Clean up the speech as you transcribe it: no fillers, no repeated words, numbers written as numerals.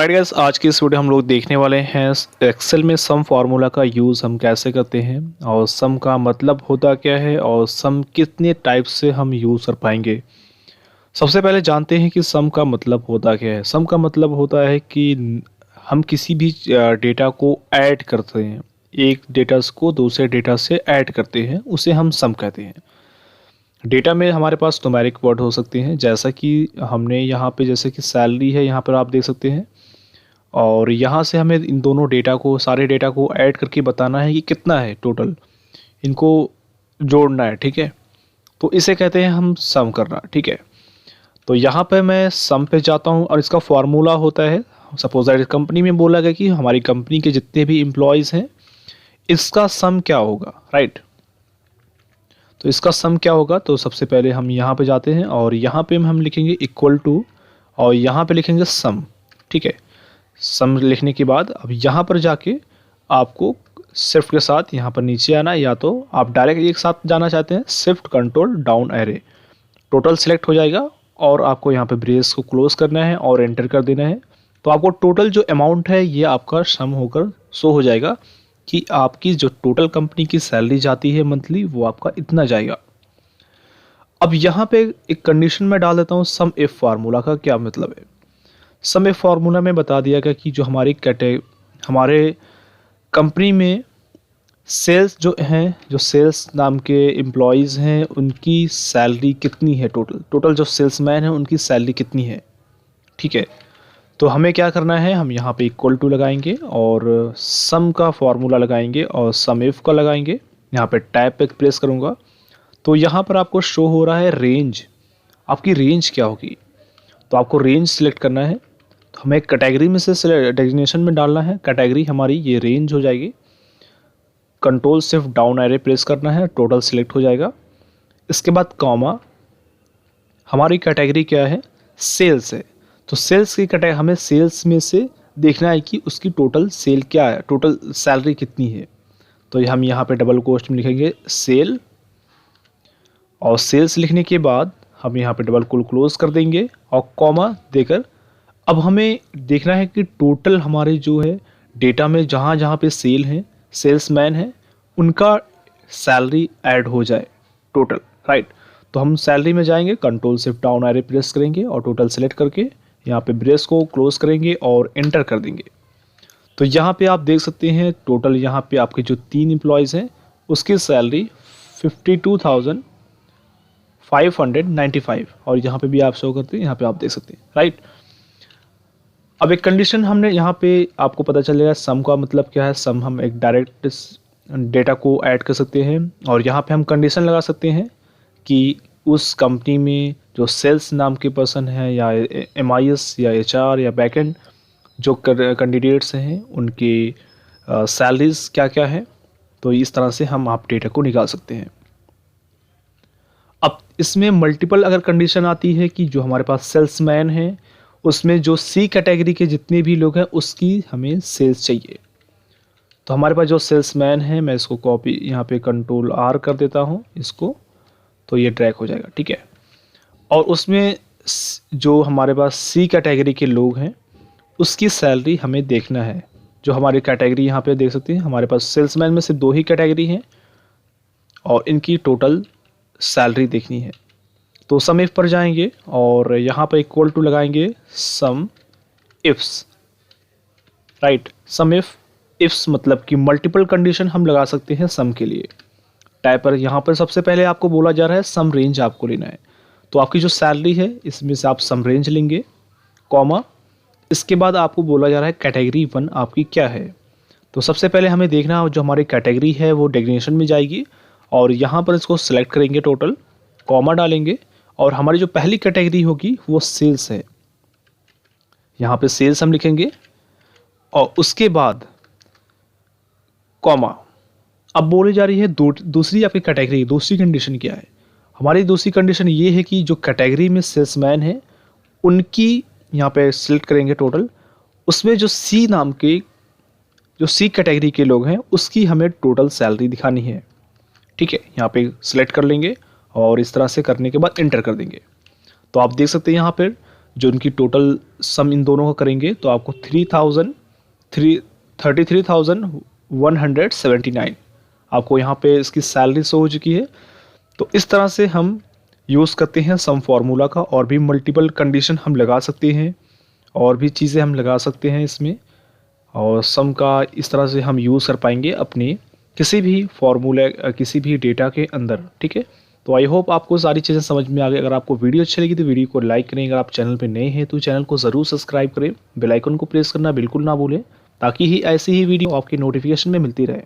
Alright guys, आज की इस वीडियो हम लोग देखने वाले हैं एक्सेल में सम फार्मूला का यूज़ हम कैसे करते हैं और सम का मतलब होता क्या है और सम कितने टाइप से हम यूज़ कर पाएंगे। सबसे पहले जानते हैं कि सम का मतलब होता क्या है। सम का मतलब होता है कि हम किसी भी डेटा को ऐड करते हैं, एक डेटा को दूसरे डेटा से ऐड करते हैं, उसे हम सम कहते हैं। डेटा में हमारे पास न्यूमेरिक वर्ड हो सकते हैं, जैसा कि हमने यहाँ पे जैसे कि सैलरी है, यहाँ पर आप देख सकते हैं। और यहाँ से हमें इन दोनों डेटा को, सारे डेटा को ऐड करके बताना है कि कितना है टोटल, इनको जोड़ना है। ठीक है, तो इसे कहते हैं हम सम करना। ठीक है, तो यहाँ पे मैं सम पे जाता हूँ और इसका फार्मूला होता है, सपोज दैट कंपनी में बोला गया कि हमारी कंपनी के जितने भी एम्प्लॉयज़ हैं इसका सम क्या होगा, राइट। तो इसका सम क्या होगा, तो सबसे पहले हम यहाँ पे जाते हैं और यहाँ पे हम लिखेंगे इक्वल टू और यहाँ पे लिखेंगे सम। ठीक है, सम लिखने के बाद अब यहाँ पर जाके आपको शिफ्ट के साथ यहाँ पर नीचे आना, या तो आप डायरेक्ट एक साथ जाना चाहते हैं shift control down array, total select हो जाएगा और आपको यहाँ पे ब्रेस को क्लोज करना है और एंटर कर देना है। तो आपको टोटल जो अमाउंट है ये आपका सम होकर शो हो जाएगा कि आपकी जो टोटल कंपनी की सैलरी जाती है मंथली वो आपका इतना जाएगा। अब यहाँ पे एक कंडीशन में डाल देता हूँ, सम इफ फार्मूला का क्या मतलब है। सम इफ फार्मूला में बता दिया गया कि जो हमारे कंपनी में सेल्स जो हैं, जो सेल्स नाम के एम्प्लॉयज़ हैं, उनकी सैलरी कितनी है, टोटल जो सेल्समैन है उनकी सैलरी कितनी है। ठीक है, तो हमें क्या करना है, हम यहाँ पे इक्वल टू लगाएंगे और सम का फार्मूला लगाएंगे और सम इफ का लगाएंगे। यहाँ पे टैब पे प्रेस करूँगा तो यहाँ पर आपको शो हो रहा है रेंज, आपकी रेंज क्या होगी। तो आपको रेंज सिलेक्ट करना है, तो हमें कैटेगरी में से डेजिग्नेशन में डालना है, कैटेगरी हमारी ये रेंज हो जाएगी। Control shift down arrow press करना है, टोटल सिलेक्ट हो जाएगा। इसके बाद कॉमा, हमारी कैटेगरी क्या है, सेल्स है, तो सेल्स की कैटेगरी हमें सेल्स में से देखना है कि उसकी टोटल सेल क्या है, टोटल सैलरी कितनी है। तो हम यहाँ पे डबल कोस्ट में लिखेंगे सेल और सेल्स लिखने के बाद हम यहाँ पे डबल क्लोज कर देंगे और कॉमा देकर अब हमें देखना है कि टोटल हमारे जो है डेटा में जहाँ जहाँ पे सेल हैं, सेल्समैन है, उनका सैलरी ऐड हो जाए टोटल, राइट। तो हम सैलरी में जाएंगे, control shift down arrow press करेंगे और टोटल सेलेक्ट करके यहाँ पे ब्रेस को क्लोज करेंगे और एंटर कर देंगे। तो यहाँ पे आप देख सकते हैं टोटल यहाँ पे आपके जो 3 एम्प्लॉयज़ हैं उसकी सैलरी 52,595 और यहाँ पे भी आप शो करते हैं, यहाँ पे आप देख सकते हैं, राइट। अब एक कंडीशन हमने यहाँ पे आपको पता चलेगा सम का मतलब क्या है। सम हम एक डायरेक्ट डेटा को ऐड कर सकते हैं और यहाँ पे हम कंडीशन लगा सकते हैं कि उस कंपनी में जो सेल्स नाम के पर्सन है या MIS या HR या बैकएंड जो कैंडिडेट्स हैं उनकी सैलरीज क्या क्या है। तो इस तरह से हम आप डेटा को निकाल सकते हैं। अब इसमें मल्टीपल अगर कंडीशन आती है कि जो हमारे पास सेल्समैन है उसमें जो C कैटेगरी के जितने भी लोग हैं उसकी हमें सेल्स चाहिए। तो हमारे पास जो सेल्समैन है, मैं इसको कॉपी यहाँ पे कंट्रोल R कर देता हूँ इसको, तो ये ड्रैग हो जाएगा। ठीक है, और उसमें जो हमारे पास C कैटेगरी के लोग हैं उसकी सैलरी हमें देखना है। जो हमारी कैटेगरी यहाँ पे देख सकते हैं, हमारे पास सेल्समैन में से 2 ही कैटेगरी हैं और इनकी टोटल सैलरी देखनी है। तो सम इफ पर जाएंगे और यहाँ पर इक्वल टू लगाएंगे सम इफ्स, राइट। सम इफ्स मतलब कि मल्टीपल कंडीशन हम लगा सकते हैं सम के लिए। टाइप पर यहाँ पर सबसे पहले आपको बोला जा रहा है सम रेंज आपको लेना है, तो आपकी जो सैलरी है इसमें से आप सम रेंज लेंगे, कॉमा। इसके बाद आपको बोला जा रहा है कैटेगरी 1 आपकी क्या है। तो सबसे पहले हमें देखना जो हमारी कैटेगरी है वो डेजिग्नेशन में जाएगी और यहाँ पर इसको सेलेक्ट करेंगे, टोटल कॉमा डालेंगे और हमारी जो पहली कैटेगरी होगी वो सेल्स है, यहाँ पे सेल्स हम लिखेंगे और उसके बाद कॉमा। अब बोली जा रही है दूसरी आपकी कैटेगरी, दूसरी कंडीशन क्या है। हमारी दूसरी कंडीशन ये है कि जो कैटेगरी में सेल्समैन है उनकी यहाँ पे सिलेक्ट करेंगे टोटल, उसमें जो C नाम के जो C कैटेगरी के लोग हैं उसकी हमें टोटल सैलरी दिखानी है। ठीक है, यहाँ पे सिलेक्ट कर लेंगे और इस तरह से करने के बाद एंटर कर देंगे। तो आप देख सकते हैं यहाँ पर जो उनकी टोटल सम इन दोनों का करेंगे तो आपको 33,179 आपको यहाँ पे इसकी सैलरी शो हो चुकी है। तो इस तरह से हम यूज़ करते हैं सम फार्मूला का, और भी मल्टीपल कंडीशन हम लगा सकते हैं और भी चीज़ें हम लगा सकते हैं इसमें, और सम का इस तरह से हम यूज़ कर पाएंगे अपने किसी भी फार्मूले किसी भी डेटा के अंदर। ठीक है, तो आई होप आपको सारी चीज़ें समझ में आ गई। अगर आपको वीडियो अच्छी लगी तो वीडियो को लाइक करें, अगर आप चैनल पे नए हैं तो चैनल को ज़रूर सब्सक्राइब करें, बेल आइकन को प्रेस करना बिल्कुल ना भूलें, ताकि ही ऐसी ही वीडियो आपकी नोटिफिकेशन में मिलती रहे।